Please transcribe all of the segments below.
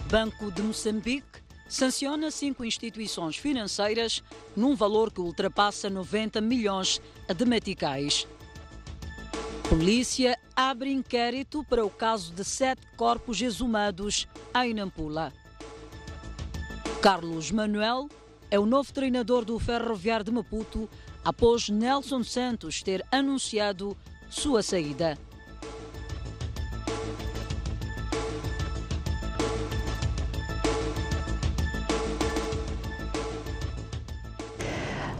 Banco de Moçambique sanciona 5 instituições financeiras num valor que ultrapassa 90 milhões de meticais. Polícia abre inquérito para o caso de 7 corpos exumados em Nampula. Carlos Manuel é o novo treinador do Ferroviário de Maputo após Nelson Santos ter anunciado sua saída.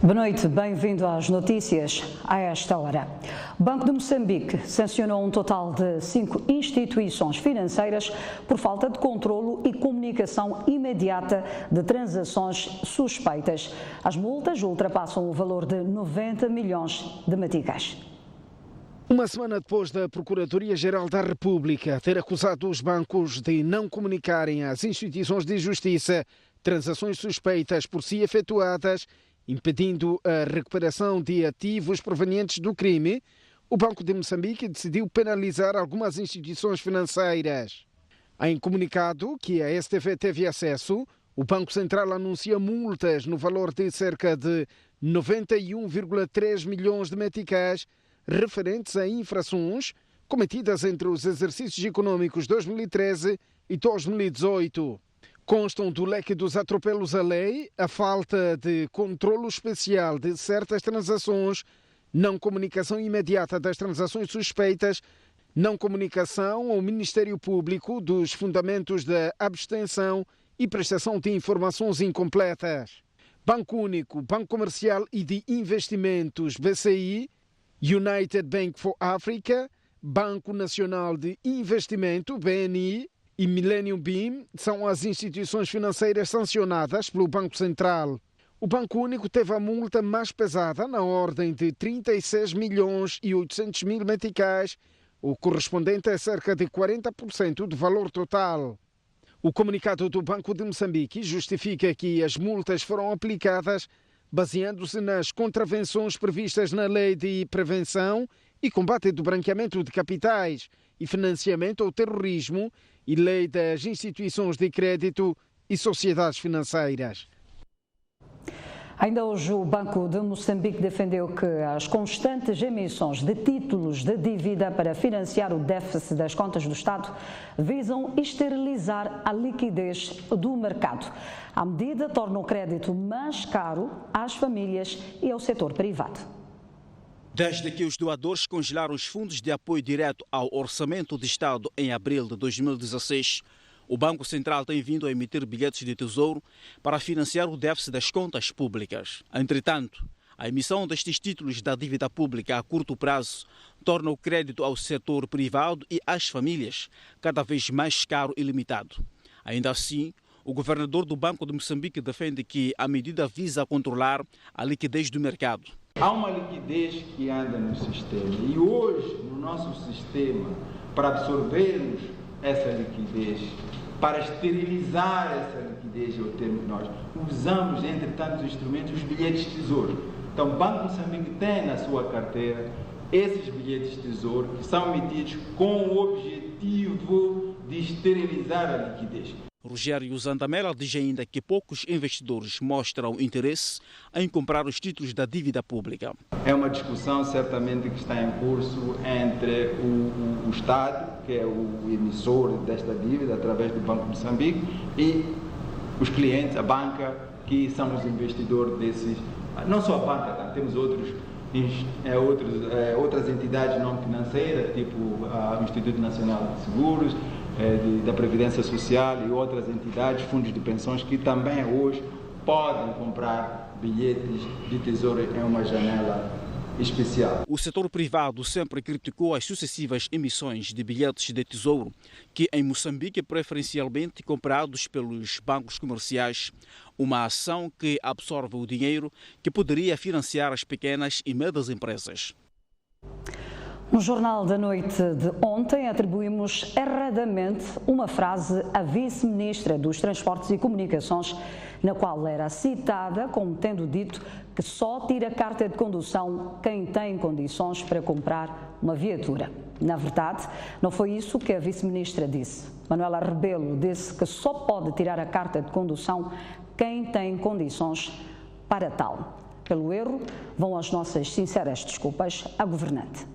Boa noite, bem-vindo às notícias a esta hora. O Banco de Moçambique sancionou um total de 5 instituições financeiras por falta de controlo e comunicação imediata de transações suspeitas. As multas ultrapassam o valor de 90 milhões de meticais. Uma semana depois da Procuradoria-Geral da República ter acusado os bancos de não comunicarem às instituições de justiça transações suspeitas por si efetuadas, impedindo a recuperação de ativos provenientes do crime, o Banco de Moçambique decidiu penalizar algumas instituições financeiras. Em comunicado que a STV teve acesso, o Banco Central anuncia multas no valor de cerca de 91,3 milhões de meticais referentes a infrações cometidas entre os exercícios econômicos 2013 e 2018. Constam do leque dos atropelos à lei a falta de controlo especial de certas transações, não comunicação imediata das transações suspeitas, não comunicação ao Ministério Público dos fundamentos da abstenção e prestação de informações incompletas. Banco Único, Banco Comercial e de Investimentos, BCI, United Bank for Africa, Banco Nacional de Investimento, BNI, e Millennium Beam são as instituições financeiras sancionadas pelo Banco Central. O Banco Único teve a multa mais pesada, na ordem de 36 milhões e 800 mil meticais, o correspondente a cerca de 40% do valor total. O comunicado do Banco de Moçambique justifica que as multas foram aplicadas baseando-se nas contravenções previstas na Lei de Prevenção e Combate do Branqueamento de Capitais e Financiamento ao Terrorismo e Lei das Instituições de Crédito e Sociedades Financeiras. Ainda hoje o Banco de Moçambique defendeu que as constantes emissões de títulos de dívida para financiar o déficit das contas do Estado visam esterilizar a liquidez do mercado. A medida torna o crédito mais caro às famílias e ao setor privado. Desde que os doadores congelaram os fundos de apoio direto ao Orçamento de Estado em abril de 2016, o Banco Central tem vindo a emitir bilhetes de tesouro para financiar o déficit das contas públicas. Entretanto, a emissão destes títulos da dívida pública a curto prazo torna o crédito ao setor privado e às famílias cada vez mais caro e limitado. Ainda assim, o governador do Banco de Moçambique defende que a medida visa controlar a liquidez do mercado. Há uma liquidez que anda no sistema e hoje, no nosso sistema, para absorvermos essa liquidez, para esterilizar essa liquidez, é o termo que nós usamos, entre tantos instrumentos, os bilhetes de tesouro. Então, o Banco de Moçambique tem na sua carteira esses bilhetes de tesouro que são emitidos com o objetivo de esterilizar a liquidez. Rogério Zandamela diz ainda que poucos investidores mostram interesse em comprar os títulos da dívida pública. É uma discussão certamente que está em curso entre o Estado, que é o emissor desta dívida através do Banco de Moçambique, e os clientes, a banca, que são os investidores desses. Não só a banca, temos outras entidades não financeiras, tipo o Instituto Nacional de Seguros, da Previdência Social e outras entidades, fundos de pensões, que também hoje podem comprar bilhetes de tesouro em uma janela especial. O setor privado sempre criticou as sucessivas emissões de bilhetes de tesouro, que em Moçambique preferencialmente comprados pelos bancos comerciais, uma ação que absorve o dinheiro que poderia financiar as pequenas e médias empresas. No Jornal da Noite de ontem, atribuímos erradamente uma frase à vice-ministra dos Transportes e Comunicações, na qual era citada como tendo dito que só tira carta de condução quem tem condições para comprar uma viatura. Na verdade, não foi isso que a vice-ministra disse. Manuela Rebelo disse que só pode tirar a carta de condução quem tem condições para tal. Pelo erro, vão as nossas sinceras desculpas à governante.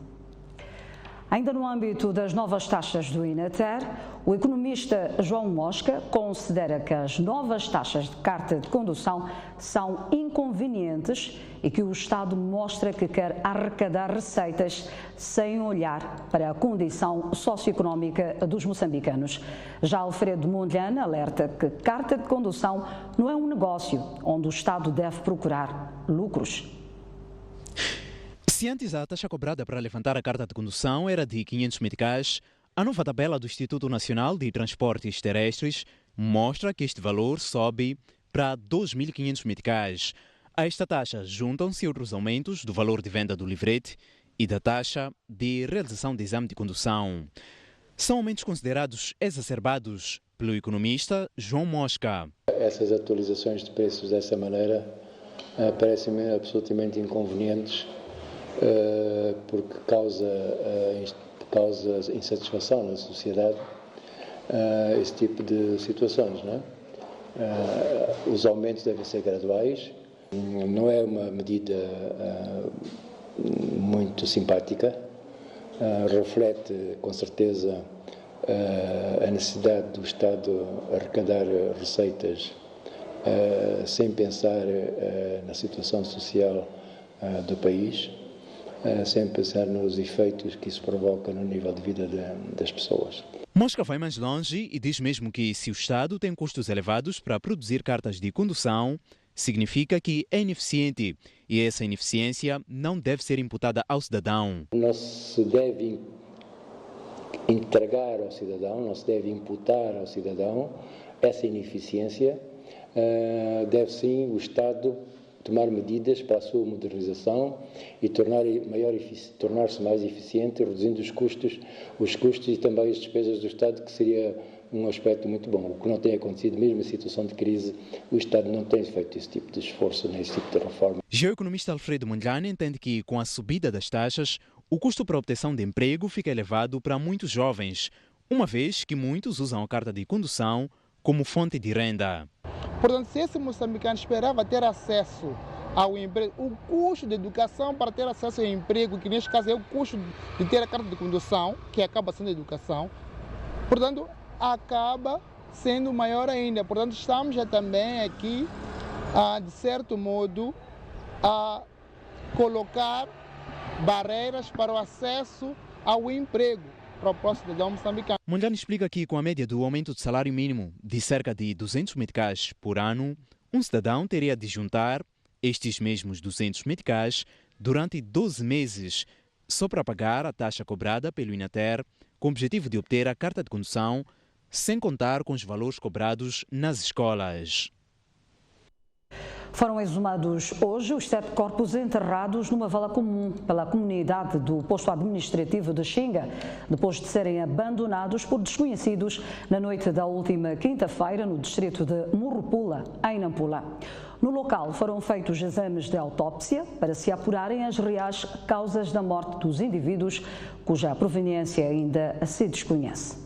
Ainda no âmbito das novas taxas do INATER, o economista João Mosca considera que as novas taxas de carta de condução são inconvenientes e que o Estado mostra que quer arrecadar receitas sem olhar para a condição socioeconómica dos moçambicanos. Já Alfredo Mondlane alerta que carta de condução não é um negócio onde o Estado deve procurar lucros. Se antes a taxa cobrada para levantar a carta de condução era de 500 meticais, a nova tabela do Instituto Nacional de Transportes Terrestres mostra que este valor sobe para 2.500 meticais. A esta taxa juntam-se outros aumentos do valor de venda do livrete e da taxa de realização de exame de condução. São aumentos considerados exacerbados pelo economista João Mosca. Essas atualizações de preços dessa maneira parecem-me absolutamente inconvenientes, porque causa insatisfação na sociedade esse tipo de situações, não é? Os aumentos devem ser graduais, não é uma medida muito simpática, reflete com certeza a necessidade do Estado arrecadar receitas sem pensar na situação social do país, sem pensar nos efeitos que isso provoca no nível de vida das pessoas. Mosca vai mais longe e diz mesmo que se o Estado tem custos elevados para produzir cartas de condução, significa que é ineficiente e essa ineficiência não deve ser imputada ao cidadão. Não se deve entregar ao cidadão, não se deve imputar ao cidadão essa ineficiência. Deve sim o Estado tomar medidas para a sua modernização e tornar-se mais eficiente, reduzindo os custos e também as despesas do Estado, que seria um aspecto muito bom. O que não tem acontecido, mesmo em situação de crise, o Estado não tem feito esse tipo de esforço, nem esse tipo de reforma. Já o economista Alfredo Mondlane entende que, com a subida das taxas, o custo para a obtenção de emprego fica elevado para muitos jovens, uma vez que muitos usam a carta de condução como fonte de renda. Portanto, se esse moçambicano esperava ter acesso ao emprego, o custo de educação para ter acesso ao emprego, que neste caso é o custo de ter a carta de condução, que acaba sendo a educação, portanto, acaba sendo maior ainda. Portanto, estamos já também aqui, de certo modo, a colocar barreiras para o acesso ao emprego para o próximo cidadão moçambicano. Mondlane explica que, com a média do aumento do salário mínimo de cerca de 200 meticais por ano, um cidadão teria de juntar estes mesmos 200 meticais durante 12 meses, só para pagar a taxa cobrada pelo INATER, com o objetivo de obter a carta de condução, sem contar com os valores cobrados nas escolas. Foram exumados hoje os 7 corpos enterrados numa vala comum pela comunidade do posto administrativo de Xinga, depois de serem abandonados por desconhecidos na noite da última quinta-feira no distrito de Murupula, em Nampula. No local foram feitos exames de autópsia para se apurarem as reais causas da morte dos indivíduos, cuja proveniência ainda se desconhece.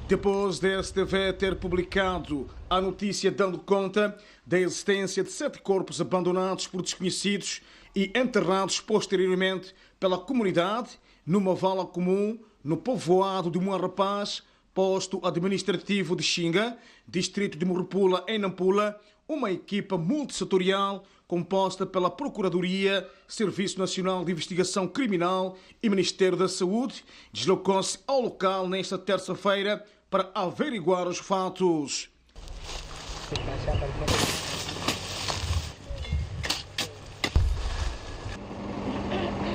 Depois da STV ter publicado a notícia dando conta da existência de 7 corpos abandonados por desconhecidos e enterrados posteriormente pela comunidade numa vala comum no povoado de Muarrapaz, posto administrativo de Xinga, distrito de Murupula, em Nampula, uma equipa multissetorial composta pela Procuradoria, Serviço Nacional de Investigação Criminal e Ministério da Saúde, deslocou-se ao local nesta terça-feira para averiguar os fatos.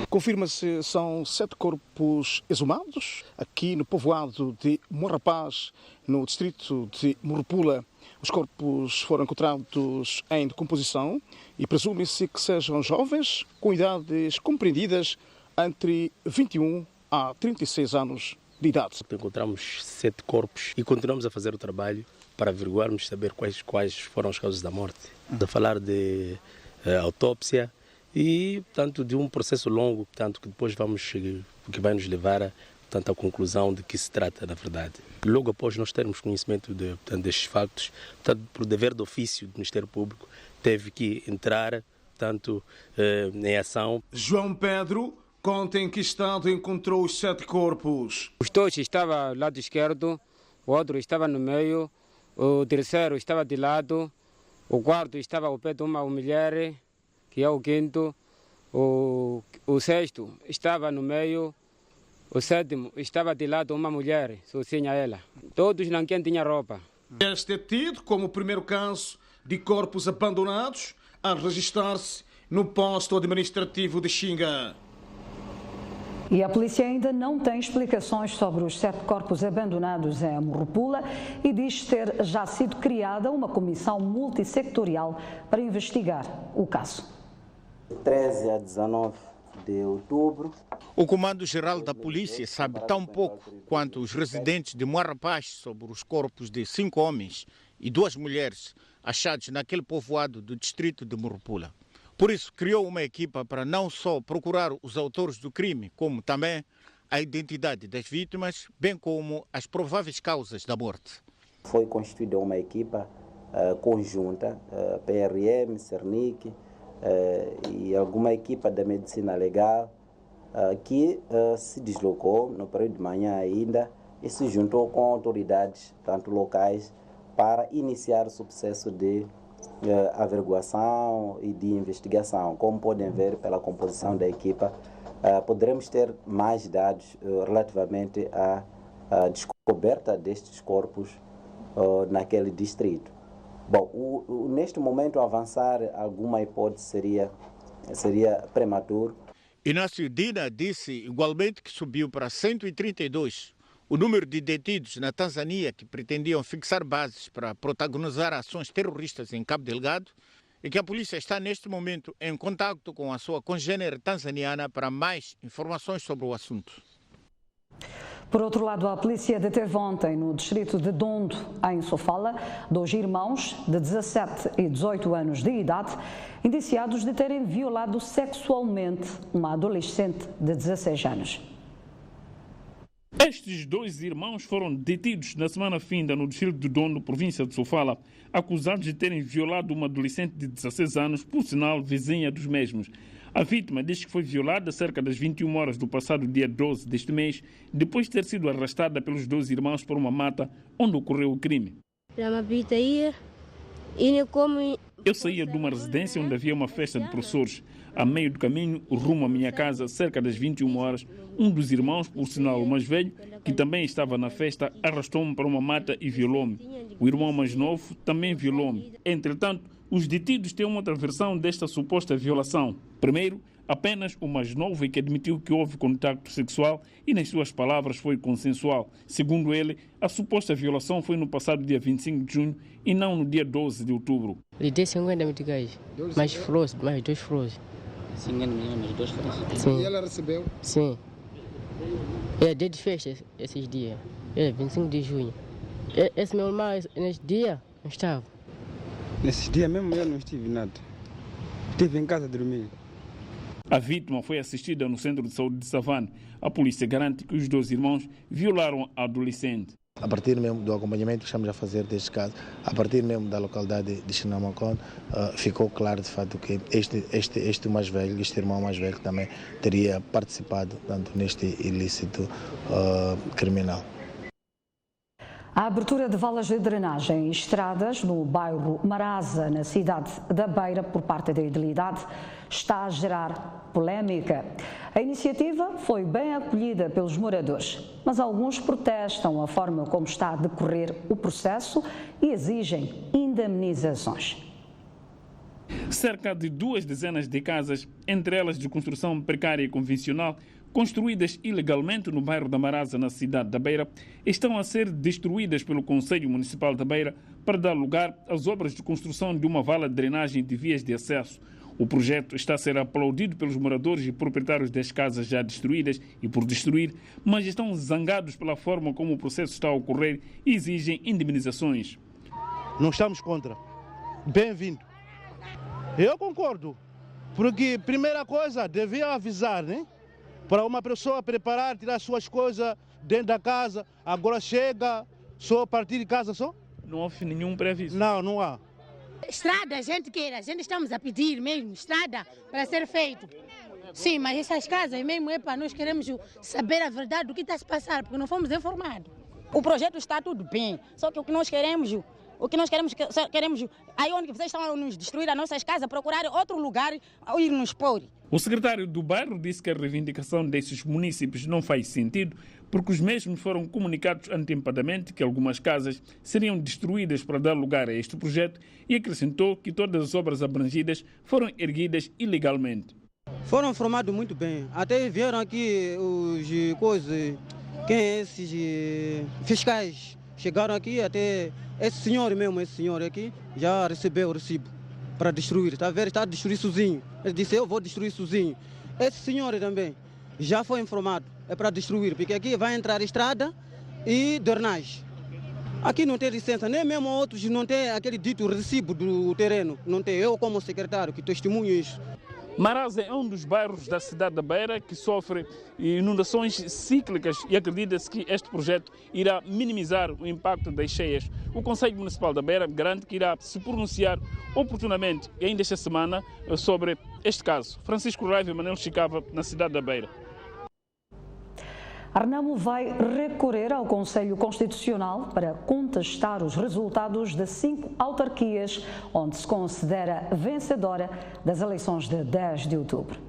Confirma-se, são 7 corpos exumados aqui no povoado de Muarrapaz, no distrito de Murupula. Os corpos foram encontrados em decomposição e presume-se que sejam jovens com idades compreendidas entre 21 a 36 anos de idade. Encontramos 7 corpos e continuamos a fazer o trabalho para averiguarmos, saber quais foram as causas da morte. De falar de autópsia e, portanto, de um processo longo, portanto, que depois que vai nos levar à conclusão de que se trata, na verdade. Logo após nós termos conhecimento destes factos, portanto, por dever de ofício do Ministério Público, teve que entrar, portanto, em ação. João Pedro conta em que estado encontrou os 7 corpos. Os dois estavam do lado esquerdo, o outro estava no meio, o terceiro estava de lado, o quarto estava ao pé de uma mulher, que é o quinto, o sexto estava no meio, o sétimo estava de lado uma mulher, sozinha ela. Todos não tinham roupa. Este é tido como o primeiro caso de corpos abandonados a registrar-se no posto administrativo de Xinga. E a polícia ainda não tem explicações sobre os 7 corpos abandonados em Morropula e diz ter já sido criada uma comissão multissectorial para investigar o caso. 13 a 19 de outubro. O Comando-Geral da Polícia sabe tão pouco quanto os residentes de Moarrapaz sobre os corpos de 5 homens e 2 mulheres achados naquele povoado do distrito de Morropula. Por isso, criou uma equipa para não só procurar os autores do crime, como também a identidade das vítimas, bem como as prováveis causas da morte. Foi constituída uma equipa conjunta, PRM, Cernic e alguma equipa da medicina legal que se deslocou no período de manhã ainda e se juntou com autoridades, tanto locais, para iniciar o processo de averiguação e de investigação. Como podem ver pela composição da equipa, poderemos ter mais dados relativamente à descoberta destes corpos naquele distrito. Bom, neste momento avançar alguma hipótese seria prematuro. Inácio Dina disse igualmente que subiu para 132 o número de detidos na Tanzânia que pretendiam fixar bases para protagonizar ações terroristas em Cabo Delgado e que a polícia está neste momento em contato com a sua congênere tanzaniana para mais informações sobre o assunto. Por outro lado, a polícia deteve ontem no distrito de Dondo, em Sofala, 2 irmãos de 17 e 18 anos de idade, indiciados de terem violado sexualmente uma adolescente de 16 anos. Estes 2 irmãos foram detidos na semana finda no distrito de Dondo, província de Sofala, acusados de terem violado uma adolescente de 16 anos, por sinal vizinha dos mesmos. A vítima diz que foi violada cerca das 21 horas do passado dia 12 deste mês, depois de ter sido arrastada pelos 2 irmãos por uma mata onde ocorreu o crime. Eu saía de uma residência onde havia uma festa de professores. A meio do caminho, rumo à minha casa, cerca das 21 horas, um dos irmãos, por sinal o mais velho, que também estava na festa, arrastou-me para uma mata e violou-me. O irmão mais novo também violou-me. Entretanto, os detidos têm uma outra versão desta suposta violação. Primeiro, apenas o mais novo é que admitiu que houve contato sexual e, nas suas palavras, foi consensual. Segundo ele, a suposta violação foi no passado dia 25 de junho e não no dia 12 de outubro. Lhe dei 50 meticais, mais 2 flores. 50 milhões, mais 2 flores? Sim. E ela recebeu? Sim. É dia de festa esses dias. É 25 de junho. Esse meu irmão, nesse dia, não estava. Nesses dias mesmo eu não estive nada. Estive em casa dormindo. A vítima foi assistida no centro de saúde de Savane. A polícia garante que os 2 irmãos violaram a adolescente. A partir mesmo do acompanhamento que estamos a fazer deste caso, a partir mesmo da localidade de Xinamacon, ficou claro de fato que este mais velho, este irmão mais velho também teria participado tanto neste ilícito criminal. A abertura de valas de drenagem e estradas no bairro Maraza, na cidade da Beira, por parte da Idilidade, está a gerar polémica. A iniciativa foi bem acolhida pelos moradores, mas alguns protestam a forma como está a decorrer o processo e exigem indemnizações. Cerca de 2 dezenas de casas, entre elas de construção precária e convencional, construídas ilegalmente no bairro da Maraza, na cidade da Beira, estão a ser destruídas pelo Conselho Municipal da Beira para dar lugar às obras de construção de uma vala de drenagem de vias de acesso. O projeto está a ser aplaudido pelos moradores e proprietários das casas já destruídas e por destruir, mas estão zangados pela forma como o processo está a ocorrer e exigem indemnizações. Não estamos contra. Bem-vindo. Eu concordo. Porque, primeira coisa, devia avisar, né? Para uma pessoa preparar, tirar suas coisas dentro da casa. Agora chega, só a partir de casa só? Não houve nenhum preaviso? Não, não há. Estrada, a gente quer, a gente estamos a pedir mesmo, estrada para ser feito. Sim, mas essas casas mesmo, nós queremos saber a verdade do que está a se passar, porque não fomos informados. O projeto está tudo bem, só que o que nós queremos, aí onde vocês estão a nos destruir as nossas casas, procurar outro lugar ou ir nos pôr. O secretário do bairro disse que a reivindicação desses municípios não faz sentido, porque os mesmos foram comunicados antecipadamente que algumas casas seriam destruídas para dar lugar a este projeto e acrescentou que todas as obras abrangidas foram erguidas ilegalmente. Foram informados muito bem, até vieram aqui os coisas, quem é esses fiscais, chegaram aqui até esse senhor aqui já recebeu o recibo para destruir, está a ver, está a destruir sozinho. Ele disse, eu vou destruir sozinho. Esse senhor também já foi informado, é para destruir, porque aqui vai entrar estrada e drenagem. Aqui não tem licença, nem mesmo outros não tem aquele dito recibo do terreno, não tem. Eu como secretário que testemunho isso. Marasa é um dos bairros da cidade da Beira que sofre inundações cíclicas e acredita-se que este projeto irá minimizar o impacto das cheias. O Conselho Municipal da Beira garante que irá se pronunciar oportunamente e ainda esta semana sobre este caso. Francisco Raiva e Manuel Chicava, na cidade da Beira. A Renamo vai recorrer ao Conselho Constitucional para contestar os resultados de 5 autarquias, onde se considera vencedora das eleições de 10 de outubro.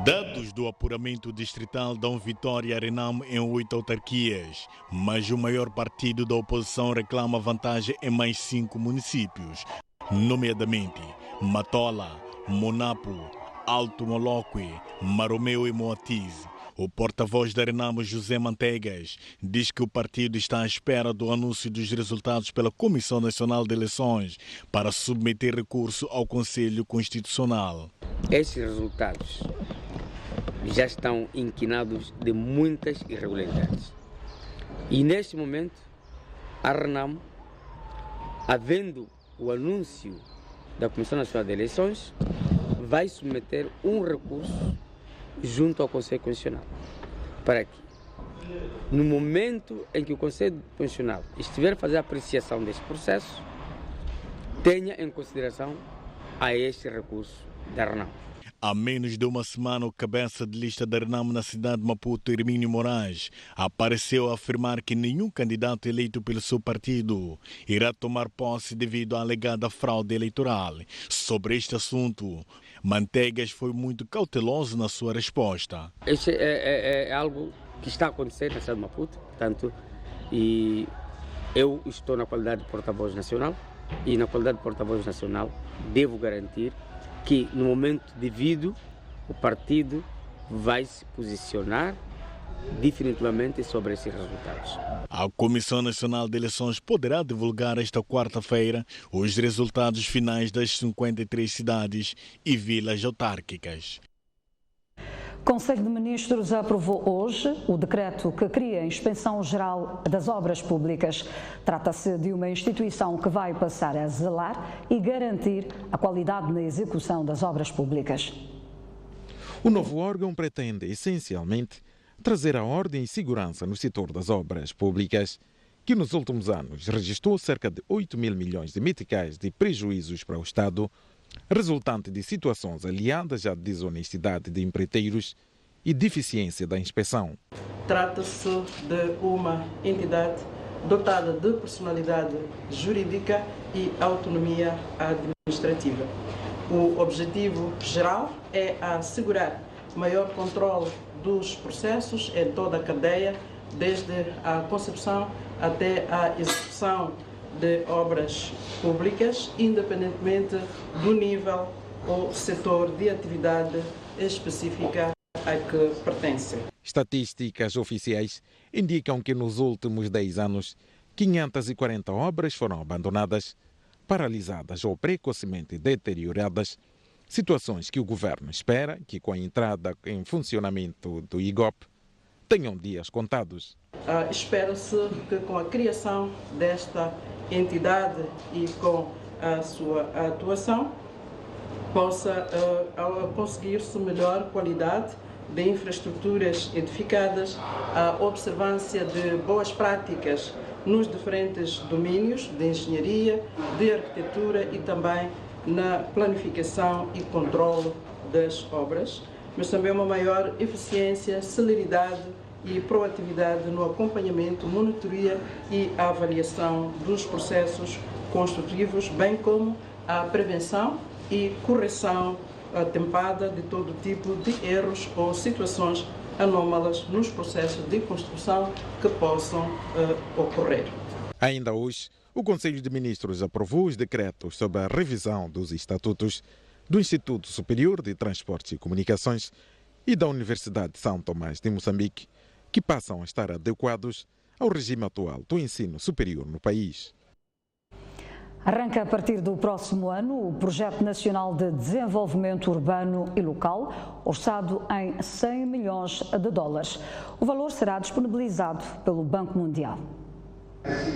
Dados do apuramento distrital dão vitória a Renamo em 8 autarquias, mas o maior partido da oposição reclama vantagem em mais 5 municípios, nomeadamente Matola, Monapo, Alto Moloque, Maromeu e Moatize. O porta-voz da Renamo, José Manteigas, diz que o partido está à espera do anúncio dos resultados pela Comissão Nacional de Eleições para submeter recurso ao Conselho Constitucional. Esses resultados já estão inquinados de muitas irregularidades. E neste momento, a Renamo, havendo o anúncio da Comissão Nacional de Eleições, vai submeter um recurso junto ao Conselho Constitucional, para que, no momento em que o Conselho Constitucional estiver a fazer a apreciação deste processo, tenha em consideração a este recurso da Renamo. Há menos de uma semana, o cabeça de lista da Renamo na cidade de Maputo, Hermínio Moraes, apareceu a afirmar que nenhum candidato eleito pelo seu partido irá tomar posse devido à alegada fraude eleitoral. Sobre este assunto, Manteigas foi muito cauteloso na sua resposta. Este é algo que está a acontecer na cidade de Maputo, portanto, e eu estou na qualidade de porta-voz nacional e na qualidade de porta-voz nacional devo garantir que no momento devido o partido vai se posicionar definitivamente sobre esses resultados. A Comissão Nacional de Eleições poderá divulgar esta quarta-feira os resultados finais das 53 cidades e vilas autárquicas. O Conselho de Ministros aprovou hoje o decreto que cria a Inspeção Geral das Obras Públicas. Trata-se de uma instituição que vai passar a zelar e garantir a qualidade na execução das obras públicas. O novo órgão pretende, essencialmente, trazer a ordem e segurança no setor das obras públicas, que nos últimos anos registrou cerca de 8 mil milhões de meticais de prejuízos para o Estado, resultante de situações aliadas à desonestidade de empreiteiros e deficiência da inspeção. Trata-se de uma entidade dotada de personalidade jurídica e autonomia administrativa. O objetivo geral é assegurar maior controle dos processos em toda a cadeia, desde a concepção até a execução de obras públicas, independentemente do nível ou setor de atividade específica a que pertence. Estatísticas oficiais indicam que nos últimos 10 anos, 540 obras foram abandonadas, paralisadas ou precocemente deterioradas, situações que o governo espera que, com a entrada em funcionamento do IGOP, tenham dias contados. Espera-se que com a criação desta entidade e com a sua atuação, possa conseguir-se melhor qualidade de infraestruturas edificadas, a observância de boas práticas nos diferentes domínios de engenharia, de arquitetura e também na planificação e controle das obras, mas também uma maior eficiência, celeridade e proatividade no acompanhamento, monitoria e avaliação dos processos construtivos, bem como a prevenção e correção atempada de todo tipo de erros ou situações anómalas nos processos de construção que possam ocorrer. Ainda hoje, o Conselho de Ministros aprovou os decretos sobre a revisão dos estatutos do Instituto Superior de Transportes e Comunicações e da Universidade de São Tomás de Moçambique, que passam a estar adequados ao regime atual do ensino superior no país. Arranca a partir do próximo ano o Projeto Nacional de Desenvolvimento Urbano e Local, orçado em 100 milhões de dólares. O valor será disponibilizado pelo Banco Mundial.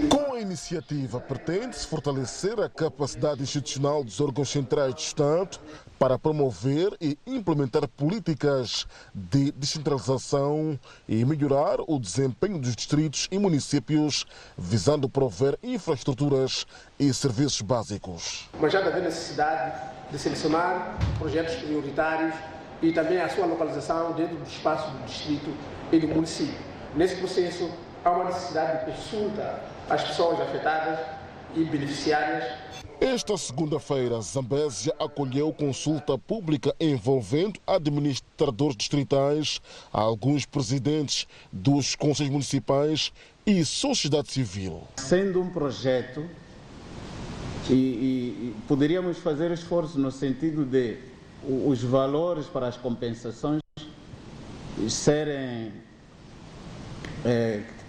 Com a iniciativa, pretende-se fortalecer a capacidade institucional dos órgãos centrais do Estado para promover e implementar políticas de descentralização e melhorar o desempenho dos distritos e municípios, visando prover infraestruturas e serviços básicos. Mas já deve haver necessidade de selecionar projetos prioritários e também a sua localização dentro do espaço do distrito e do município. Nesse processo, há uma necessidade de consulta às pessoas afetadas e beneficiárias. Esta segunda-feira, Zambésia acolheu consulta pública envolvendo administradores distritais, alguns presidentes dos conselhos municipais e sociedade civil. Sendo um projeto, e poderíamos fazer esforço no sentido de os valores para as compensações serem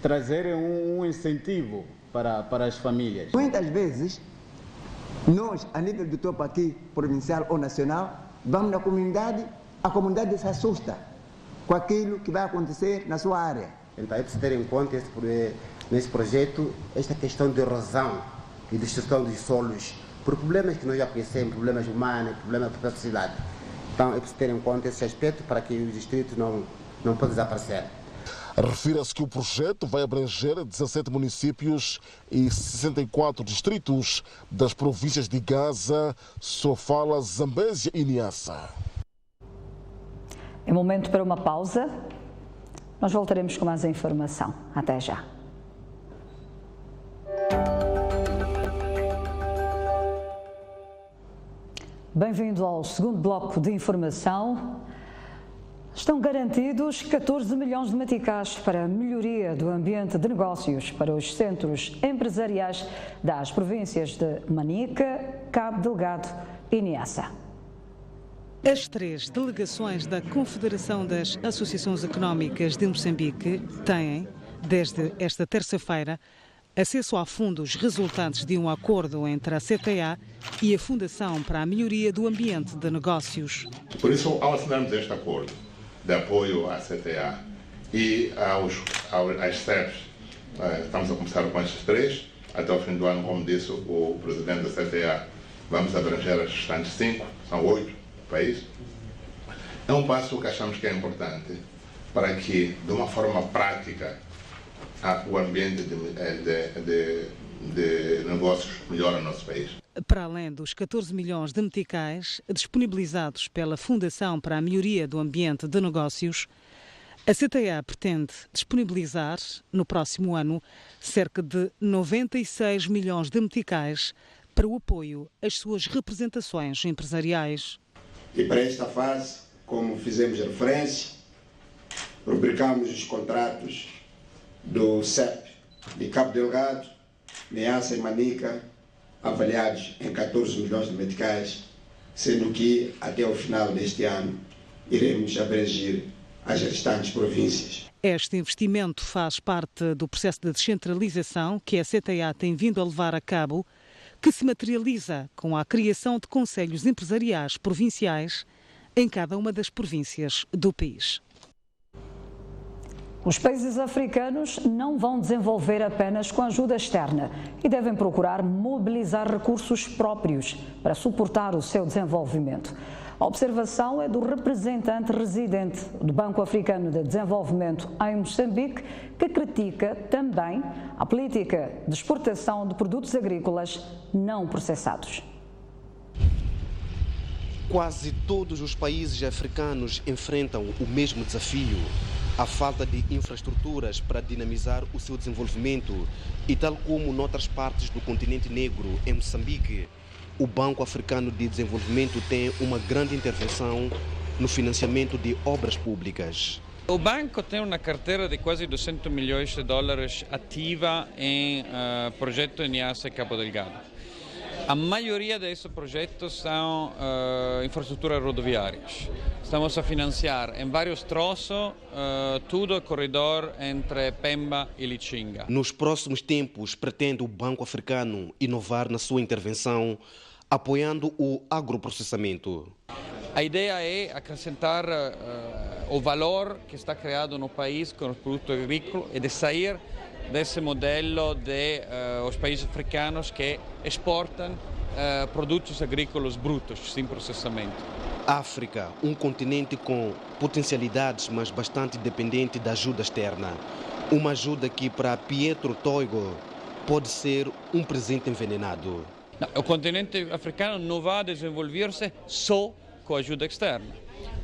trazerem um incentivo para as famílias. Muitas vezes, nós, a nível do topo aqui, provincial ou nacional, vamos na comunidade, a comunidade se assusta com aquilo que vai acontecer na sua área. Então é preciso ter em conta nesse projeto esta questão de erosão e destruição dos solos, por problemas que nós já conhecemos, problemas humanos, problemas da sociedade. Então é preciso ter em conta esse aspecto para que os distritos não possam desaparecer. Refira-se que o projeto vai abranger 17 municípios e 64 distritos das províncias de Gaza, Sofala, Zambésia e Niassa. É momento para uma pausa. Nós voltaremos com mais informação. Até já. Bem-vindo ao segundo bloco de informação. Estão garantidos 14 milhões de meticais para a melhoria do ambiente de negócios para os centros empresariais das províncias de Manica, Cabo Delgado e Niassa. As 3 delegações da Confederação das Associações Económicas de Moçambique têm, desde esta terça-feira, acesso a fundos resultantes de um acordo entre a CTA e a Fundação para a Melhoria do Ambiente de Negócios. Por isso, ao assinarmos este acordo de apoio à CTA e às CEPs, estamos a começar com estas 3, até ao fim do ano, como disse o presidente da CTA, vamos abranger as restantes 5, são 8 países. É um passo que achamos que é importante para que, de uma forma prática, o ambiente de negócios melhore no nosso país. Para além dos 14 milhões de meticais disponibilizados pela Fundação para a Melhoria do Ambiente de Negócios, a CTA pretende disponibilizar, no próximo ano, cerca de 96 milhões de meticais para o apoio às suas representações empresariais. E para esta fase, como fizemos referência, rubricamos os contratos do CEP de Cabo Delgado, Niassa e Manica, avaliados em 14 milhões de meticais, sendo que até o final deste ano iremos abranger as restantes províncias. Este investimento faz parte do processo de descentralização que a CTA tem vindo a levar a cabo, que se materializa com a criação de conselhos empresariais provinciais em cada uma das províncias do país. Os países africanos não vão desenvolver apenas com ajuda externa e devem procurar mobilizar recursos próprios para suportar o seu desenvolvimento. A observação é do representante residente do Banco Africano de Desenvolvimento em Moçambique, que critica também a política de exportação de produtos agrícolas não processados. Quase todos os países africanos enfrentam o mesmo desafio: a falta de infraestruturas para dinamizar o seu desenvolvimento. E tal como noutras partes do continente negro, em Moçambique, o Banco Africano de Desenvolvimento tem uma grande intervenção no financiamento de obras públicas. O banco tem uma carteira de quase 200 milhões de dólares ativa em projetos em Niassa e Cabo Delgado. A maioria desses projetos são infraestruturas rodoviárias. Estamos a financiar em vários troços todo o corredor entre Pemba e Lichinga. Nos próximos tempos, pretende o Banco Africano inovar na sua intervenção, apoiando o agroprocessamento. A ideia é acrescentar o valor que está criado no país com os produtos agrícolas e de sair desse modelo de os países africanos que exportam produtos agrícolas brutos, sem processamento. África, um continente com potencialidades, mas bastante dependente da ajuda externa. Uma ajuda que, para Pietro Toigo, pode ser um presente envenenado. Não, o continente africano não vai desenvolver-se só com ajuda externa.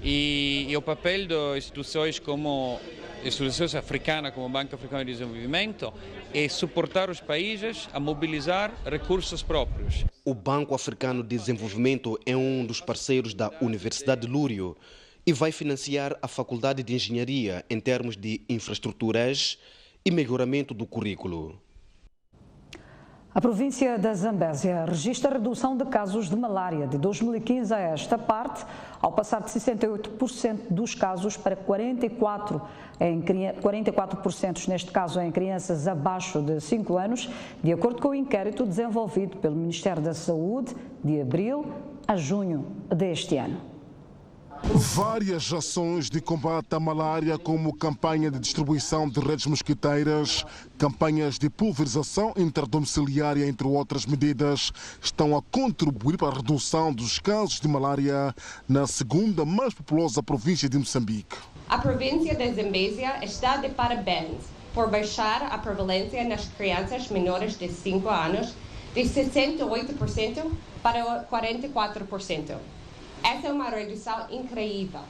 E o papel das instituições como instituições africanas, como o Banco Africano de Desenvolvimento, é suportar os países a mobilizar recursos próprios. O Banco Africano de Desenvolvimento é um dos parceiros da Universidade de Lúrio e vai financiar a Faculdade de Engenharia em termos de infraestruturas e melhoramento do currículo. A província da Zambésia registra redução de casos de malária de 2015 a esta parte, ao passar de 68% dos casos para 44% neste caso em crianças abaixo de 5 anos, de acordo com o inquérito desenvolvido pelo Ministério da Saúde de abril a junho deste ano. Várias ações de combate à malária, como campanha de distribuição de redes mosquiteiras, campanhas de pulverização interdomiciliária, entre outras medidas, estão a contribuir para a redução dos casos de malária na segunda mais populosa província de Moçambique. A província da Zambésia está de parabéns por baixar a prevalência nas crianças menores de 5 anos de 68% para 44%. Essa é uma redução incrível,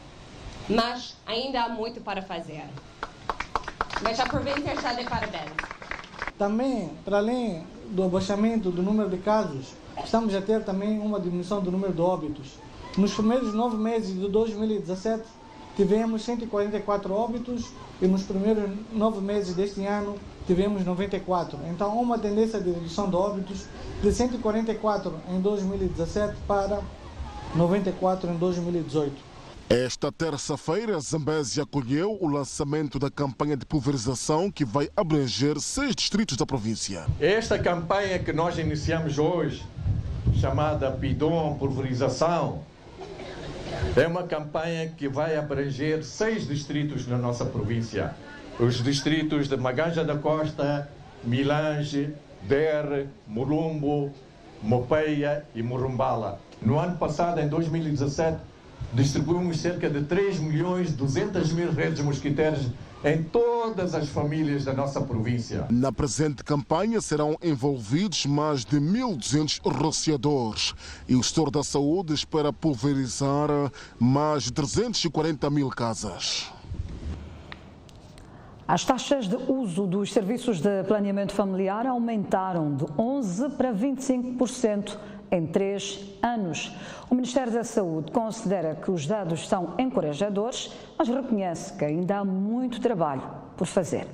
mas ainda há muito para fazer. Mas a província está de parabéns. Também, para além do abaixamento do número de casos, estamos a ter também uma diminuição do número de óbitos. Nos primeiros 9 meses de 2017, tivemos 144 óbitos e nos primeiros 9 meses deste ano tivemos 94. Então, há uma tendência de redução de óbitos de 144 em 2017 para 94 em 2018. Esta terça-feira, Zambésia acolheu o lançamento da campanha de pulverização que vai abranger 6 distritos da província. Esta campanha que nós iniciamos hoje, chamada Pidom Pulverização, é uma campanha que vai abranger 6 distritos na nossa província. Os distritos de Maganja da Costa, Milange, Der, Mulumbo, Mopeia e Murumbala. No ano passado, em 2017, distribuímos cerca de 3.200.000 redes mosquiteiras em todas as famílias da nossa província. Na presente campanha serão envolvidos mais de 1.200 rociadores e o setor da saúde espera pulverizar mais de 340.000 casas. As taxas de uso dos serviços de planeamento familiar aumentaram de 11% para 25% em 3 anos. O Ministério da Saúde considera que os dados são encorajadores, mas reconhece que ainda há muito trabalho por fazer.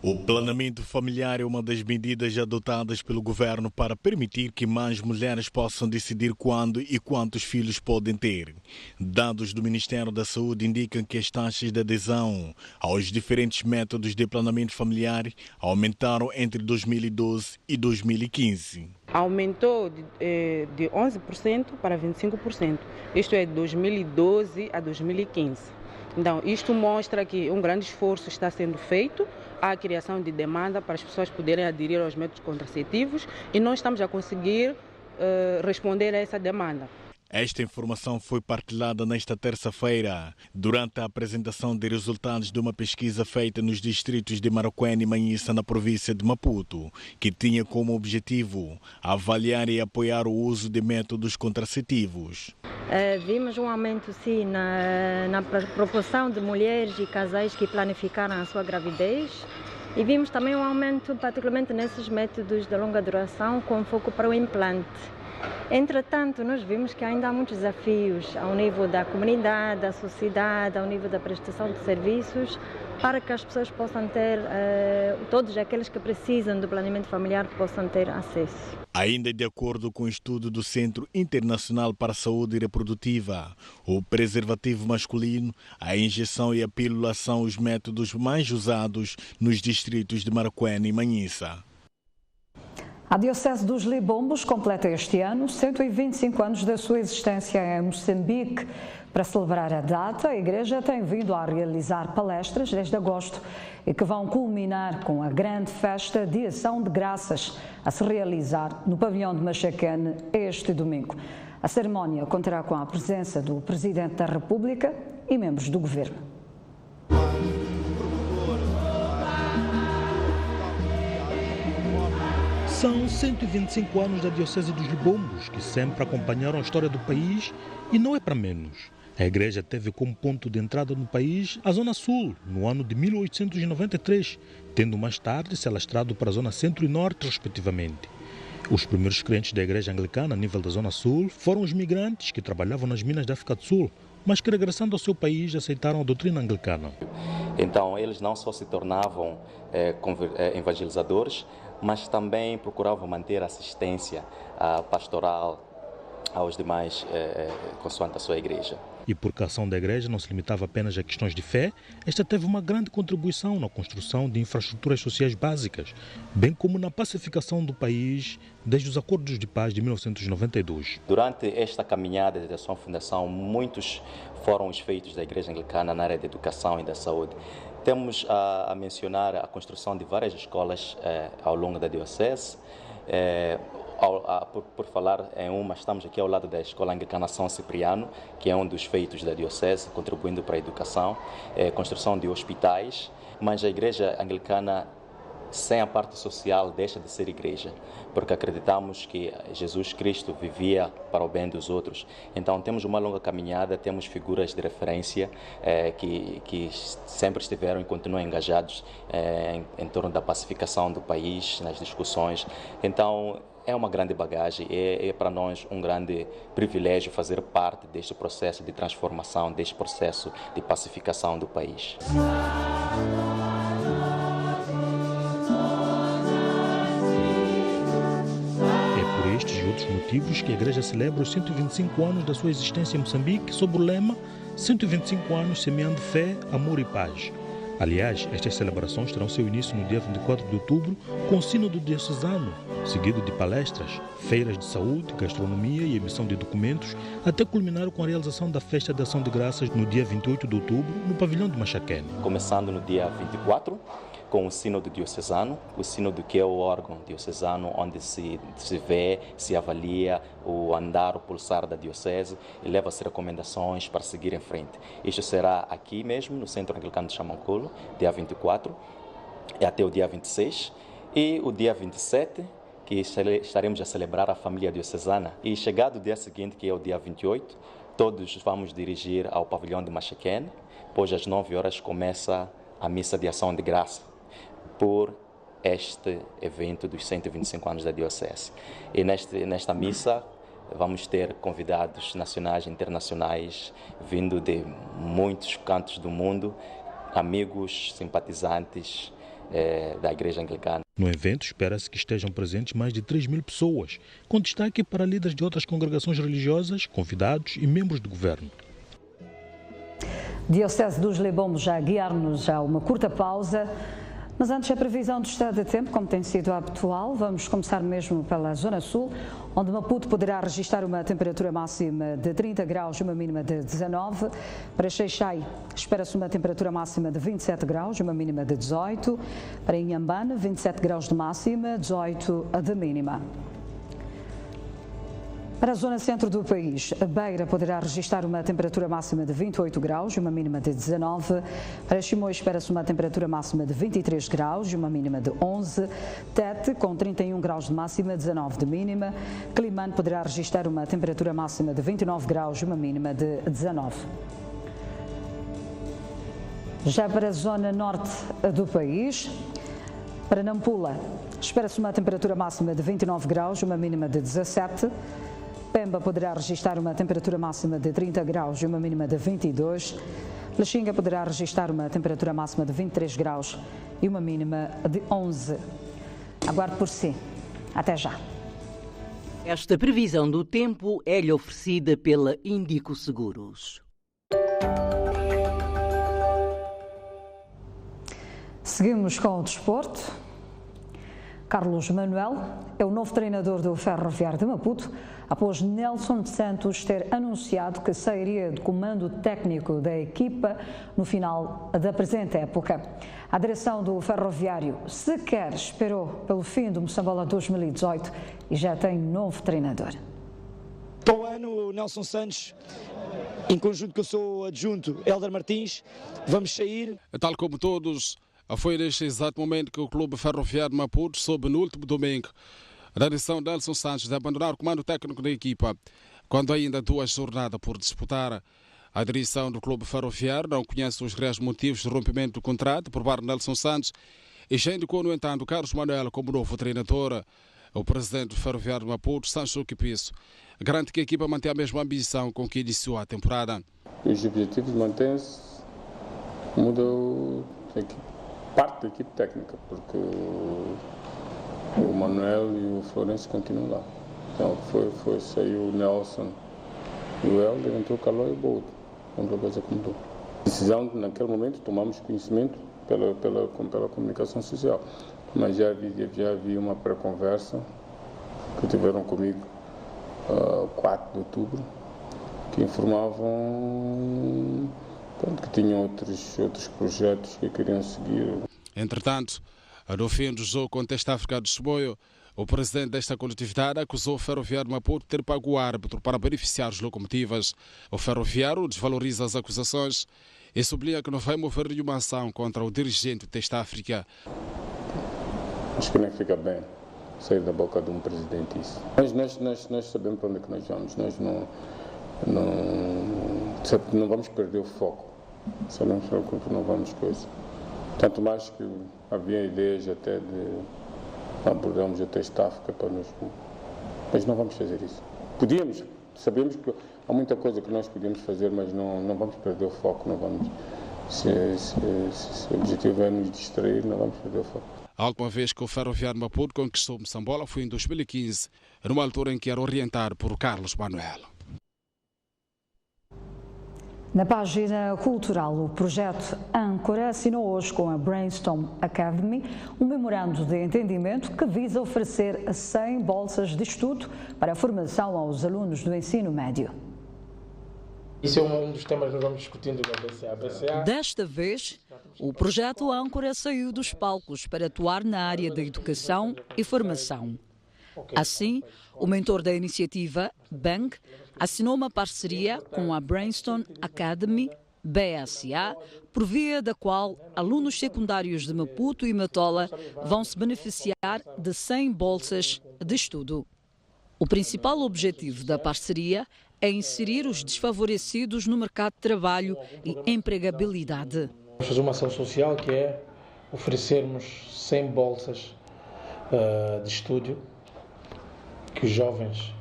O planeamento familiar é uma das medidas adotadas pelo governo para permitir que mais mulheres possam decidir quando e quantos filhos podem ter. Dados do Ministério da Saúde indicam que as taxas de adesão aos diferentes métodos de planeamento familiar aumentaram entre 2012 e 2015. Aumentou de 11% para 25%, isto é, de 2012 a 2015. Então, isto mostra que um grande esforço está sendo feito, há a criação de demanda para as pessoas poderem aderir aos métodos contraceptivos e nós estamos a conseguir responder a essa demanda. Esta informação foi partilhada nesta terça-feira, durante a apresentação de resultados de uma pesquisa feita nos distritos de Maracuene e Manhissa, na província de Maputo, que tinha como objetivo avaliar e apoiar o uso de métodos contraceptivos. Vimos um aumento, sim, na proporção de mulheres e casais que planificaram a sua gravidez. E vimos também um aumento, particularmente nesses métodos de longa duração, com foco para o implante. Entretanto, nós vimos que ainda há muitos desafios ao nível da comunidade, da sociedade, ao nível da prestação de serviços, para que as pessoas possam ter, todos aqueles que precisam do planeamento familiar possam ter acesso. Ainda de acordo com o estudo do Centro Internacional para a Saúde Reprodutiva, o preservativo masculino, a injeção e a pílula são os métodos mais usados nos distritos de Maracuene e Manhissa. A Diocese dos Libombos completa este ano 125 anos da sua existência em Moçambique. Para celebrar a data, a Igreja tem vindo a realizar palestras desde agosto e que vão culminar com a grande festa de Ação de Graças a se realizar no pavilhão de Machaquene este domingo. A cerimónia contará com a presença do Presidente da República e membros do Governo. São 125 anos da Diocese dos Libombos, que sempre acompanharam a história do país e não é para menos. A Igreja teve como ponto de entrada no país a Zona Sul, no ano de 1893, tendo mais tarde se alastrado para a Zona Centro e Norte, respectivamente. Os primeiros crentes da Igreja Anglicana a nível da Zona Sul foram os migrantes que trabalhavam nas minas da África do Sul, mas que regressando ao seu país aceitaram a doutrina anglicana. Então eles não só se tornavam evangelizadores, mas também procuravam manter assistência pastoral aos demais consoante a sua igreja. E porque a ação da Igreja não se limitava apenas a questões de fé, esta teve uma grande contribuição na construção de infraestruturas sociais básicas, bem como na pacificação do país desde os Acordos de Paz de 1992. Durante esta caminhada da sua fundação, muitos foram os feitos da Igreja Anglicana na área da educação e da saúde. Temos a mencionar a construção de várias escolas ao longo da Diocese. Por falar em uma, estamos aqui ao lado da Escola Anglicana São Cipriano, que é um dos feitos da Diocese, contribuindo para a educação, construção de hospitais, mas a Igreja Anglicana, sem a parte social, deixa de ser igreja, porque acreditamos que Jesus Cristo vivia para o bem dos outros. Então temos uma longa caminhada, temos figuras de referência que sempre estiveram e continuam engajados em torno da pacificação do país, nas discussões. Então é uma grande bagagem, é para nós um grande privilégio fazer parte deste processo de transformação, deste processo de pacificação do país. Estes e outros motivos que a Igreja celebra os 125 anos da sua existência em Moçambique sob o lema 125 anos semeando fé, amor e paz. Aliás, estas celebrações terão seu início no dia 24 de outubro com o Sínodo Diocesano, seguido de palestras, feiras de saúde, gastronomia e emissão de documentos, até culminar com a realização da Festa de Ação de Graças no dia 28 de outubro no pavilhão de Machaquene. Começando no dia 24, com o Sínodo Diocesano, o Sínodo que é o órgão diocesano onde se vê, se avalia o andar, o pulsar da Diocese e leva-se recomendações para seguir em frente. Isto será aqui mesmo, no Centro Anglicano de Xamanculo, dia 24, e até o dia 26, e o dia 27, que estaremos a celebrar a família diocesana. E chegado o dia seguinte, que é o dia 28, todos vamos dirigir ao pavilhão de Machaquene, pois às 9 horas começa a missa de ação de graça por este evento dos 125 anos da Diocese. E nesta missa vamos ter convidados nacionais e internacionais vindo de muitos cantos do mundo, amigos, simpatizantes da Igreja Anglicana. No evento, espera-se que estejam presentes mais de 3.000 pessoas, com destaque para líderes de outras congregações religiosas, convidados e membros do governo. Diocese dos Libombos já a guiar-nos a uma curta pausa. Mas antes, a previsão do estado de tempo, como tem sido habitual, vamos começar mesmo pela Zona Sul, onde Maputo poderá registrar uma temperatura máxima de 30 graus e uma mínima de 19. Para Xai-Xai, espera-se uma temperatura máxima de 27 graus e uma mínima de 18. Para Inhambane, 27 graus de máxima, 18 de mínima. Para a zona centro do país, a Beira poderá registrar uma temperatura máxima de 28 graus e uma mínima de 19. Para Chimoio, espera-se uma temperatura máxima de 23 graus e uma mínima de 11. Tete, com 31 graus de máxima, 19 de mínima. Climane poderá registrar uma temperatura máxima de 29 graus e uma mínima de 19. Já para a zona norte do país, para Nampula, espera-se uma temperatura máxima de 29 graus e uma mínima de 17. Pemba poderá registrar uma temperatura máxima de 30 graus e uma mínima de 22. Lexinga poderá registrar uma temperatura máxima de 23 graus e uma mínima de 11. Aguarde por si. Até já. Esta previsão do tempo é-lhe oferecida pela Índico Seguros. Seguimos com o desporto. Carlos Manuel é o novo treinador do Ferroviário de Maputo, após Nelson Santos ter anunciado que sairia do comando técnico da equipa no final da presente época. A direção do Ferroviário sequer esperou pelo fim do Moçambola 2018 e já tem novo treinador. Para o ano, o Nelson Santos, em conjunto com o seu adjunto, Hélder Martins, vamos sair. Tal como todos, foi neste exato momento que o Clube Ferroviário de Maputo soube no último domingo da decisão de Nelson Santos de abandonar o comando técnico da equipa, quando ainda 2 jornadas por disputar. A direção do Clube Ferroviário não conhece os reais motivos de rompimento do contrato por parte de Nelson Santos e já indicou, no entanto, Carlos Manuel como novo treinador. O presidente do Ferroviário de Maputo, Sancho Quipisso, garante que a equipa mantém a mesma ambição com que iniciou a temporada. Os objetivos mantêm-se, mudou parte da equipe técnica, porque o Manuel e o Florencio continuam lá. Então saiu o Nelson e o Hélder, entrou o Calói e o Boto. Outra coisa que mudou. Decisão que naquele momento tomamos conhecimento pela comunicação social, mas já havia uma pré-conversa que tiveram comigo 4 de outubro, que informavam que tinham outros projetos que queriam seguir. Entretanto, no fim do jogo contra a África do Chimoio, o presidente desta coletividade acusou o Ferroviário de Maputo de ter pago o árbitro para beneficiar as locomotivas. O Ferroviário desvaloriza as acusações e sublinha que não vai mover nenhuma ação contra o dirigente desta África. Acho que nem fica bem sair da boca de um presidente isso. Nós sabemos para onde é que nós vamos. Nós não vamos perder o foco. Sabemos que não vamos coisa. Tanto mais que havia ideias até de abordarmos até esta África para nos... Mas não vamos fazer isso. Podíamos, sabemos que há muita coisa que nós podíamos fazer, mas não vamos perder o foco, não vamos... Se o objetivo é nos distrair, não vamos perder o foco. A última vez que o Ferroviário de Maputo conquistou Moçambola foi em 2015, numa altura em que era orientado por Carlos Manuel. Na página cultural, o projeto Âncora assinou hoje com a Brainstorm Academy um memorando de entendimento que visa oferecer 100 bolsas de estudo para a formação aos alunos do ensino médio. Isso é um dos temas que nós vamos discutindo com a BCA. Desta vez, o projeto Âncora saiu dos palcos para atuar na área da educação e formação. Assim, o mentor da iniciativa, Bang, assinou uma parceria com a Brainstorm Academy, BSA, por via da qual alunos secundários de Maputo e Matola vão se beneficiar de 100 bolsas de estudo. O principal objetivo da parceria é inserir os desfavorecidos no mercado de trabalho e empregabilidade. Vamos fazer uma ação social que é oferecermos 100 bolsas de estudo que os jovens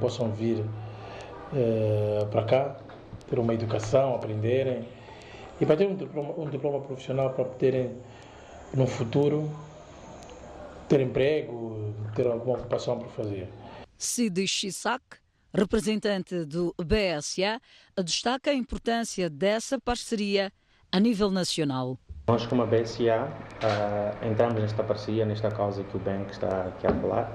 possam vir para cá, ter uma educação, aprenderem e para ter um diploma profissional para poderem, no futuro, ter emprego, ter alguma ocupação para fazer. Cid Chisak, representante do BSA, destaca a importância dessa parceria a nível nacional. Nós, como a BCA, entramos nesta parceria, nesta causa que o Bank está aqui a falar,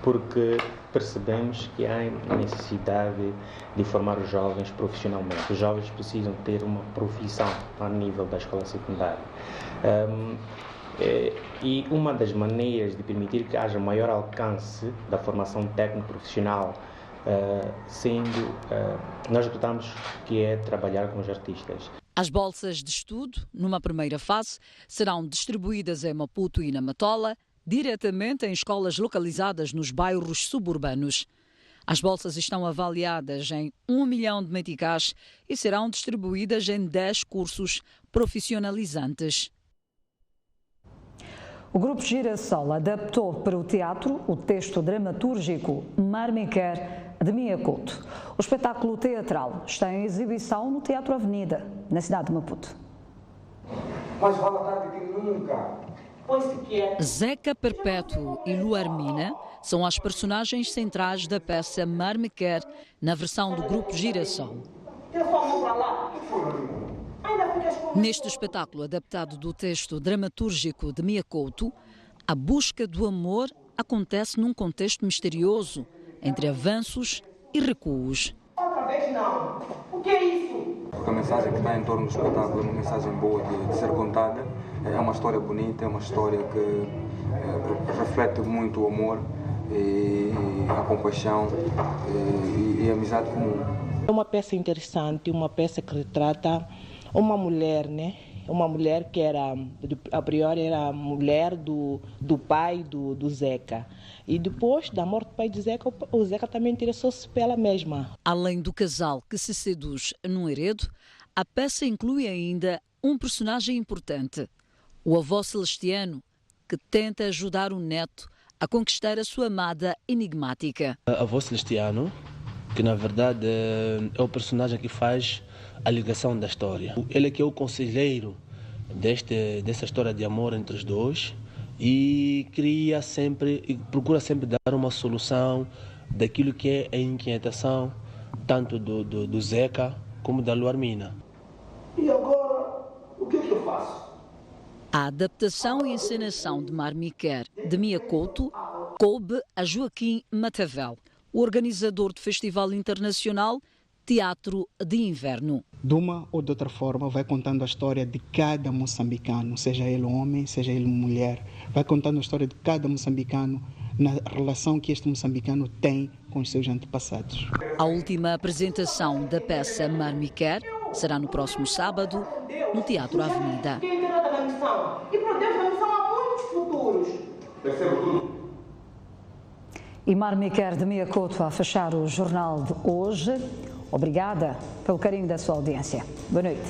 porque percebemos que há necessidade de formar os jovens profissionalmente. Os jovens precisam ter uma profissão a nível da escola secundária. E uma das maneiras de permitir que haja maior alcance da formação técnico-profissional, nós acreditamos que é trabalhar com os artistas. As bolsas de estudo, numa primeira fase, serão distribuídas em Maputo e na Matola, diretamente em escolas localizadas nos bairros suburbanos. As bolsas estão avaliadas em 1 milhão de meticais e serão distribuídas em 10 cursos profissionalizantes. O Grupo Girassol adaptou para o teatro o texto dramatúrgico Marmiquer, de Mia Couto. O espetáculo teatral está em exibição no Teatro Avenida, na cidade de Maputo. Mais vale tarde que nunca. Zeca Perpétuo e Luarmina são as personagens centrais da peça Marmiquer, na versão do Grupo Girassol. Neste espetáculo adaptado do texto dramatúrgico de Mia Couto, a busca do amor acontece num contexto misterioso, entre avanços e recuos. Outra vez não. O que é isso? A mensagem que está em torno do espetáculo é uma mensagem boa de ser contada. É uma história bonita, é uma história que reflete muito o amor e a compaixão e a amizade comum. É uma peça interessante, uma peça que retrata uma mulher, né? Uma mulher que era, a priori, era a mulher do pai do Zeca. E depois da morte do pai de Zeca, o Zeca também interessou-se pela mesma. Além do casal que se seduz num heredo, a peça inclui ainda um personagem importante, o avô Celestiano, que tenta ajudar o neto a conquistar a sua amada enigmática. Avô Celestiano, que na verdade é o personagem que faz a ligação da história. Ele é que é o conselheiro dessa história de amor entre os dois e procura sempre dar uma solução daquilo que é a inquietação tanto do Zeca como da Luarmina. E agora, o que é que eu faço? A adaptação e encenação de Marmiquer, de Mia Couto, coube a Joaquim Matavel, o organizador do Festival Internacional Teatro de Inverno. De uma ou de outra forma, vai contando a história de cada moçambicano, seja ele homem, seja ele mulher. Vai contando a história de cada moçambicano na relação que este moçambicano tem com os seus antepassados. A última apresentação da peça Marmiquer será no próximo sábado, no Teatro Avenida. E para Deus, a missão há muitos futuros. Percebo tudo. E Marmiquer, de Mia Couto, a fechar o jornal de hoje. Obrigada pelo carinho da sua audiência. Boa noite.